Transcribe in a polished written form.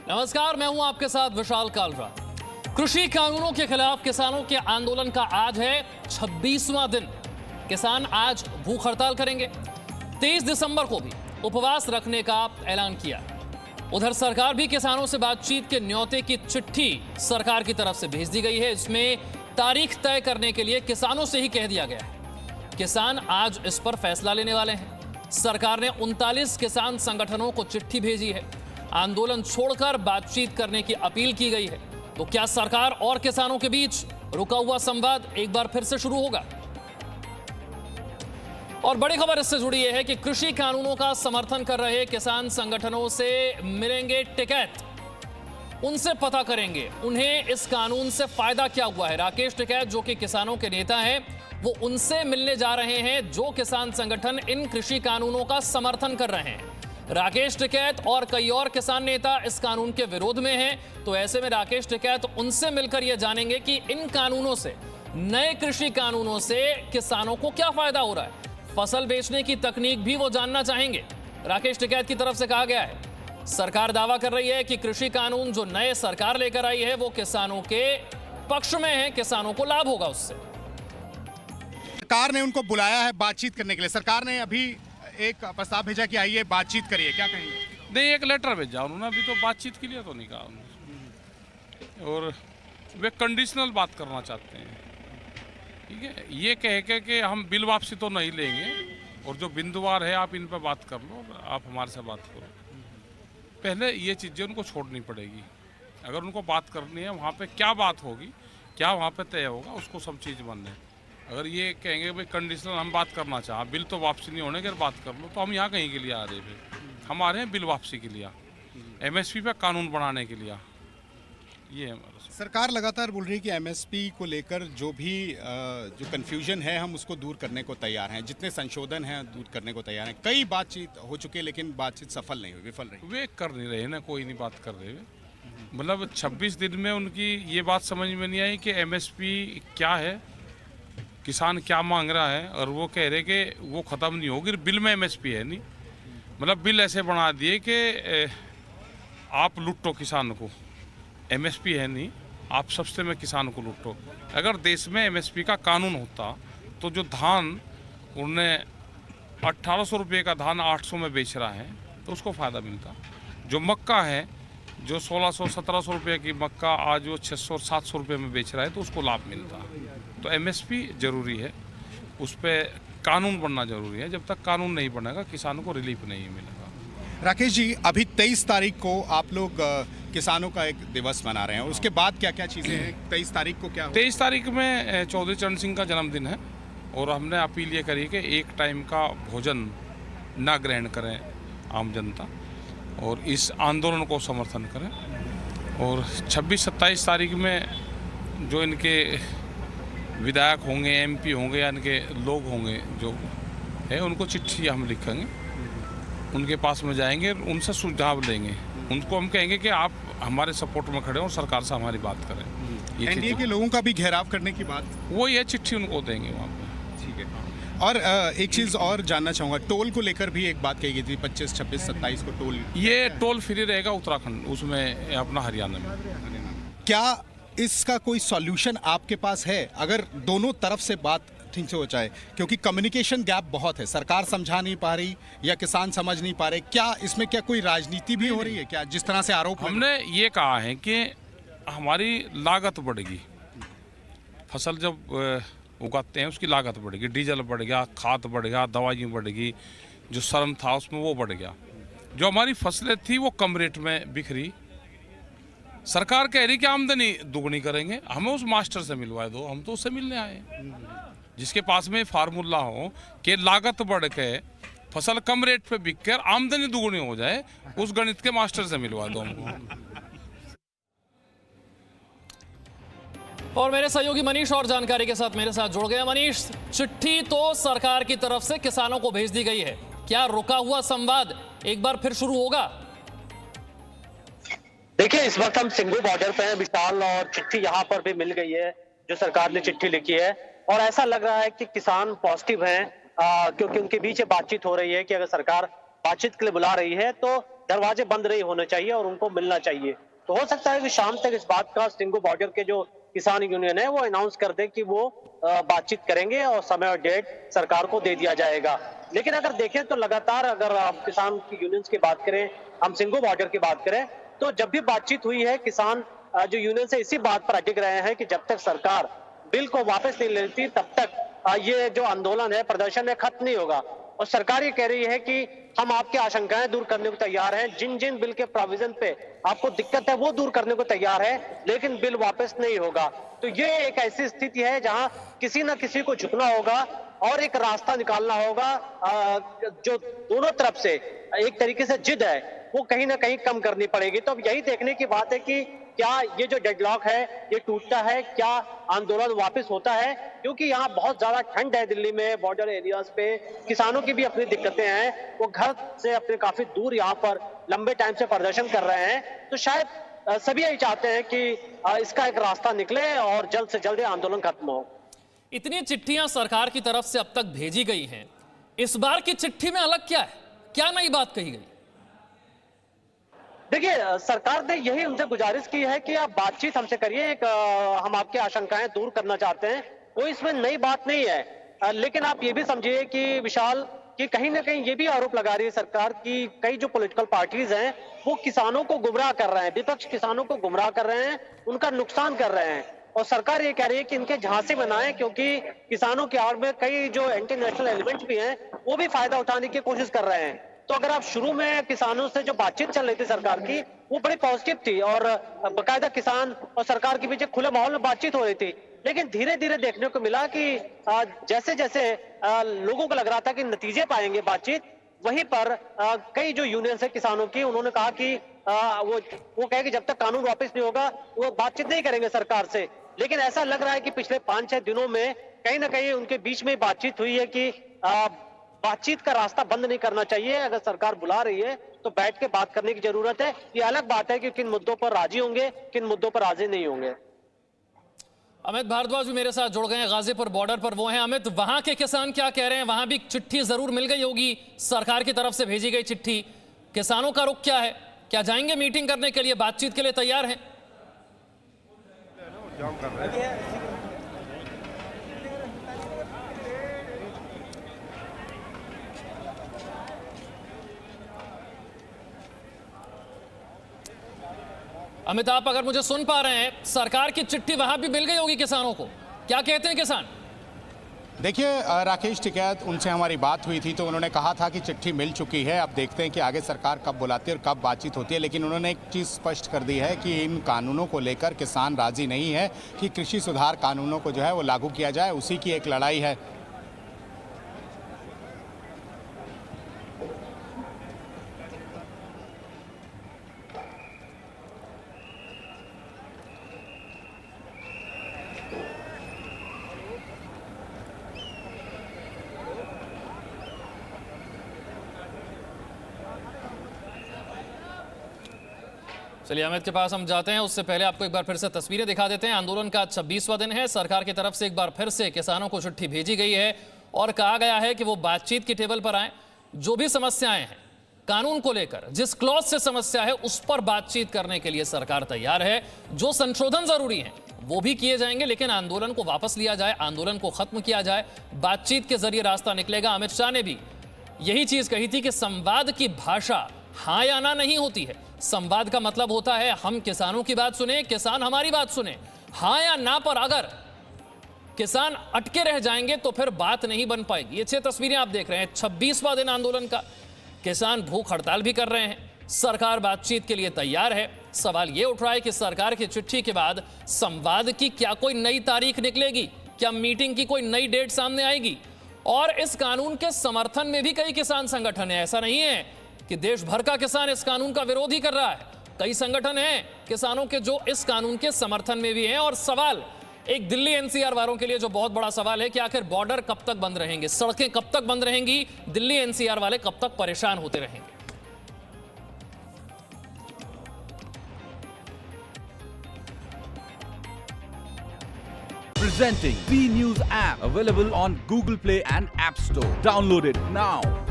नमस्कार, मैं हूं आपके साथ विशाल कालरा। कृषि कानूनों के खिलाफ किसानों के आंदोलन का आज है 26वां दिन। किसान आज भूख हड़ताल करेंगे। 23 दिसंबर को भी उपवास रखने का ऐलान किया। उधर सरकार भी किसानों से बातचीत के न्योते की चिट्ठी सरकार की तरफ से भेज दी गई है। इसमें तारीख तय करने के लिए किसानों से ही कह दिया गया है। किसान आज इस पर फैसला लेने वाले हैं। सरकार ने 39 किसान संगठनों को चिट्ठी भेजी है। आंदोलन छोड़कर बातचीत करने की अपील की गई है। तो क्या सरकार और किसानों के बीच रुका हुआ संवाद एक बार फिर से शुरू होगा? और बड़ी खबर इससे जुड़ी है कि कृषि कानूनों का समर्थन कर रहे किसान संगठनों से मिलेंगे टिकैत। उनसे पता करेंगे उन्हें इस कानून से फायदा क्या हुआ है। राकेश टिकैत जो कि किसानों के नेता हैं, वो उनसे मिलने जा रहे हैं जो किसान संगठन इन कृषि कानूनों का समर्थन कर रहे हैं। राकेश टिकैत और कई और किसान नेता इस कानून के विरोध में हैं। तो ऐसे में राकेश टिकैत उनसे मिलकर यह जानेंगे कि इन कानूनों से, नए कृषि कानूनों से किसानों को क्या फायदा हो रहा है। फसल बेचने की तकनीक भी वो जानना चाहेंगे। राकेश टिकैत की तरफ से कहा गया है, सरकार दावा कर रही है कि कृषि कानून जो नए सरकार लेकर आई है वो किसानों के पक्ष में है, किसानों को लाभ होगा उससे। सरकार ने उनको बुलाया है बातचीत करने के लिए। सरकार ने अभी एक प्रस्ताव भेजा कि आइए बातचीत करिए, क्या कहेंगे? नहीं, एक लेटर भेजा उन्होंने, अभी तो बातचीत के लिए तो नहीं कहा उन्होंने। और वे कंडीशनल बात करना चाहते हैं, ठीक है। ये कह के कि हम बिल वापसी तो नहीं लेंगे और जो बिंदुवार है आप इन पर बात कर लो, आप हमारे से बात करो। पहले ये चीज़ें उनको छोड़नी पड़ेगी। अगर उनको बात करनी है, वहाँ पे क्या बात होगी, क्या वहाँ पे तय होगा, उसको सब चीज़ मानना है। अगर ये कहेंगे भाई कंडीशनल हम बात करना चाहें, बिल तो वापसी नहीं होने के बात कर लो, तो हम यहाँ कहीं के लिए आ रहे हैं? हम आ रहे हैं बिल वापसी के लिए, एमएसपी पे कानून बनाने के लिए। ये है हमारा। सरकार लगातार बोल रही है कि एमएसपी को लेकर जो भी जो कन्फ्यूजन है हम उसको दूर करने को तैयार हैं, जितने संशोधन हैं दूर करने को तैयार हैं। कई बातचीत हो चुकी है लेकिन बातचीत सफल नहीं हुई, विफल रही। वे कर नहीं रहे ना, कोई नहीं बात कर रहे। मतलब 26 दिन में उनकी ये बात समझ में नहीं आई कि एमएसपी क्या है, किसान क्या मांग रहा है, और वो कह रहे कि वो ख़त्म नहीं होगी। बिल में एमएसपी है नहीं, मतलब बिल ऐसे बना दिए कि आप लुटो किसान को, एमएसपी है नहीं, आप सस्ते में किसान को लुटो। अगर देश में एमएसपी का कानून होता तो जो धान उन्हें 1800 रुपये का धान 800 में बेच रहा है तो उसको फ़ायदा मिलता। जो मक्का है, जो 1600-1700 रुपये की मक्का आज वो 600-700 रुपये में बेच रहा है तो उसको लाभ मिलता। तो एमएसपी ज़रूरी है, उस पर कानून बनना ज़रूरी है। जब तक कानून नहीं बनेगा किसानों को रिलीफ नहीं मिलेगा। राकेश जी, अभी 23 तारीख को आप लोग किसानों का एक दिवस मना रहे हैं, उसके बाद क्या क्या चीज़ें हैं? 23 तारीख को क्या? 23 तारीख में चौधरी चरण सिंह का जन्मदिन है और हमने अपील ये करी कि एक टाइम का भोजन ना ग्रहण करें आम जनता और इस आंदोलन को समर्थन करें। और 26-27 तारीख में जो इनके विधायक होंगे, एमपी होंगे या इनके लोग होंगे जो है, उनको चिट्ठी हम लिखेंगे, उनके पास में जाएंगे, उनसे सुझाव लेंगे। उनको हम कहेंगे कि आप हमारे सपोर्ट में खड़े और सरकार से हमारी बात करें। एनडीए के लोगों का भी घेराव करने की बात, वो ये चिट्ठी उनको देंगे वहाँ पे। ठीक है। और एक चीज़ और जानना चाहूँगा, टोल को लेकर भी एक बात कही गई थी, 25, 26, 27 को टोल। ये टोल फ्री रहेगा उत्तराखंड, उसमें अपना हरियाणा में। क्या इसका कोई सॉल्यूशन आपके पास है, अगर दोनों तरफ से बात ठीक से हो जाए? क्योंकि कम्युनिकेशन गैप बहुत है, सरकार समझा नहीं पा रही या किसान समझ नहीं पा रहे। क्या इसमें क्या कोई राजनीति भी हो रही है क्या, जिस तरह से आरोप? हमने ये कहा है कि हमारी लागत बढ़ेगी, फसल जब उगाते हैं उसकी लागत बढ़ेगी, डीजल बढ़ गया, खाद बढ़ गया, दवाई बढ़ेगी, जो श्रम था उसमें वो बढ़ गया। जो हमारी फसलें थी वो कम रेट में बिखरी। सरकार कह रही कि आमदनी दुगनी करेंगे, हमें उस मास्टर से मिलवा दो, हम तो उससे मिलने आए जिसके पास में फार्मूला हो कि लागत बढ़ के फसल कम रेट पे बिक कर आमदनी दुगनी हो जाए, उस गणित के मास्टर से मिलवा दो हमको। और मेरे सहयोगी मनीष और जानकारी के साथ मेरे साथ जुड़ गए। मनीष, चिट्ठी तो सरकार की तरफ से किसानों को भेज दी गई है, क्या रुका हुआ संवाद एक बार फिर शुरू होगा? देखिए, इस वक्त हम सिंघू बॉर्डर पे हैं विशाल, और चिट्ठी यहाँ पर भी मिल गई है, जो सरकार ने चिट्ठी लिखी है। और ऐसा लग रहा है कि किसान पॉजिटिव हैं, क्योंकि उनके बीच बातचीत हो रही है कि अगर सरकार बातचीत के लिए बुला रही है तो दरवाजे बंद नहीं होने चाहिए और उनको मिलना चाहिए। तो हो सकता है कि शाम तक इस बात का सिंघू बॉर्डर के जो किसान यूनियन है वो अनाउंस कर दे कि वो बातचीत करेंगे और समय और डेट सरकार को दे दिया जाएगा। लेकिन अगर देखें तो लगातार अगर आप किसान की यूनियंस की बात करें, हम सिंघू बॉर्डर की बात करें, तो जब भी बातचीत हुई है किसान जो यूनियन से इसी बात पर अटक रहे हैं कि जब तक सरकार बिल को वापस नहीं लेती तब तक ये जो आंदोलन है, प्रदर्शन है, खत्म नहीं होगा। और सरकार ये कह रही है कि हम आपकी आशंकाएं दूर करने को तैयार हैं, जिन जिन बिल के प्रोविजन पे आपको दिक्कत है वो दूर करने को तैयार है, लेकिन बिल वापस नहीं होगा। तो ये एक ऐसी स्थिति है जहां किसी न किसी को झुकना होगा और एक रास्ता निकालना होगा। जो दोनों तरफ से एक तरीके से जिद है वो कहीं ना कहीं कम करनी पड़ेगी। तो अब यही देखने की बात है कि क्या ये जो डेडलॉक है ये टूटता है, क्या आंदोलन वापस होता है, क्योंकि यहाँ बहुत ज्यादा ठंड है दिल्ली में, बॉर्डर एरियाज पे किसानों की भी अपनी दिक्कतें हैं, वो घर से अपने काफी दूर यहाँ पर लंबे टाइम से प्रदर्शन कर रहे हैं। तो शायद सभी यही चाहते हैं कि इसका एक रास्ता निकले और जल्द से जल्द आंदोलन खत्म हो। इतनी चिट्ठियां सरकार की तरफ से अब तक भेजी गई हैं, इस बार की चिट्ठी में अलग क्या है, क्या नई बात कही गई? देखिए, सरकार ने यही उनसे गुजारिश की है कि आप बातचीत हमसे करिए, एक हम आपकी आशंकाएं दूर करना चाहते हैं, कोई इसमें नई बात नहीं है। लेकिन आप ये भी समझिए कि विशाल कि कहीं ना कहीं ये भी आरोप लगा रही है सरकार की कई जो पॉलिटिकल पार्टीज हैं वो किसानों को गुमराह कर रहे हैं, विपक्ष किसानों को गुमराह कर रहे हैं, उनका नुकसान कर रहे हैं। और सरकार ये कह रही है कि इनके झांसे बनाएं, क्योंकि किसानों की आड़ में कई जो एंटी नेशनल एलिमेंट्स भी हैं वो भी फायदा उठाने की कोशिश कर रहे हैं। तो अगर आप शुरू में किसानों से जो बातचीत चल रही थी सरकार की वो बड़ी पॉजिटिव थी और बाकायदा किसान और सरकार के बीच खुले माहौल में बातचीत हो रही थी, लेकिन धीरे धीरे देखने को मिला कि जैसे जैसे लोगों को लग रहा था कि नतीजे पाएंगे बातचीत, वहीं पर कई जो यूनियंस है किसानों की उन्होंने कहा कि वो कहे कि जब तक कानून वापस नहीं होगा वो बातचीत नहीं करेंगे सरकार से। लेकिन ऐसा लग रहा है कि पिछले 5-6 दिनों में कहीं ना कहीं उनके बीच में बातचीत हुई है कि बातचीत का रास्ता बंद नहीं करना चाहिए। अगर सरकार बुला रही है तो बैठ के बात करने की जरूरत है। ये अलग बात है कि किन मुद्दों पर राजी होंगे, किन मुद्दों पर राजी नहीं होंगे। अमित भारद्वाज भी मेरे साथ जुड़ गए हैं, गाजीपुर बॉर्डर पर वो हैं। अमित, वहां के किसान क्या कह रहे हैं? वहां भी चिट्ठी जरूर मिल गई होगी, सरकार की तरफ से भेजी गई चिट्ठी, किसानों का रुख क्या है? क्या जाएंगे मीटिंग करने के लिए, बातचीत के लिए तैयार हैं? अमित, आप अगर मुझे सुन पा रहे हैं, सरकार की चिट्ठी वहां भी मिल गई होगी किसानों को, क्या कहते हैं किसान? देखिए राकेश टिकैत, उनसे हमारी बात हुई थी तो उन्होंने कहा था कि चिट्ठी मिल चुकी है, अब देखते हैं कि आगे सरकार कब बुलाती है और कब बातचीत होती है। लेकिन उन्होंने एक चीज़ स्पष्ट कर दी है कि इन कानूनों को लेकर किसान राजी नहीं है कि कृषि सुधार कानूनों को जो है वो लागू किया जाए, उसी की एक लड़ाई है। चलिए अमित के पास हम जाते हैं, उससे पहले आपको एक बार फिर से तस्वीरें दिखा देते हैं। आंदोलन का 26वां दिन है, सरकार की तरफ से एक बार फिर से किसानों को चिट्ठी भेजी गई है और कहा गया है कि वो बातचीत की टेबल पर आए, जो भी समस्याएं हैं कानून को लेकर, जिस क्लॉज से समस्या है उस पर बातचीत करने के लिए सरकार तैयार है। जो संशोधन जरूरी है वो भी किए जाएंगे, लेकिन आंदोलन को वापस लिया जाए, आंदोलन को खत्म किया जाए, बातचीत के जरिए रास्ता निकलेगा। अमित शाह ने भी यही चीज कही थी कि संवाद की भाषा हाँ या ना नहीं होती है। संवाद का मतलब होता है हम किसानों की बात सुने, किसान हमारी बात सुने। हाँ या ना पर अगर किसान अटके रह जाएंगे तो फिर बात नहीं बन पाएगी। ये 6 तस्वीरें आप देख रहे हैं, 26वां दिन आंदोलन का, किसान भूख हड़ताल भी कर रहे हैं, सरकार बातचीत के लिए तैयार है। सवाल यह उठ रहा है कि सरकार की चिट्ठी के बाद संवाद की क्या कोई नई तारीख निकलेगी, क्या मीटिंग की कोई नई डेट सामने आएगी? और इस कानून के समर्थन में भी कई किसान संगठन है, ऐसा नहीं है कि देश भर का किसान इस कानून का विरोध ही कर रहा है। कई संगठन हैं किसानों के जो इस कानून के समर्थन में भी हैं। और सवाल एक दिल्ली एनसीआर वालों के लिए जो बहुत बड़ा सवाल है कि आखिर बॉर्डर कब तक बंद रहेंगे, सड़कें कब तक बंद रहेंगी, दिल्ली एनसीआर वाले कब तक परेशान होते रहेंगे? Presenting B News app, available on Google Play and App Store. Download it now.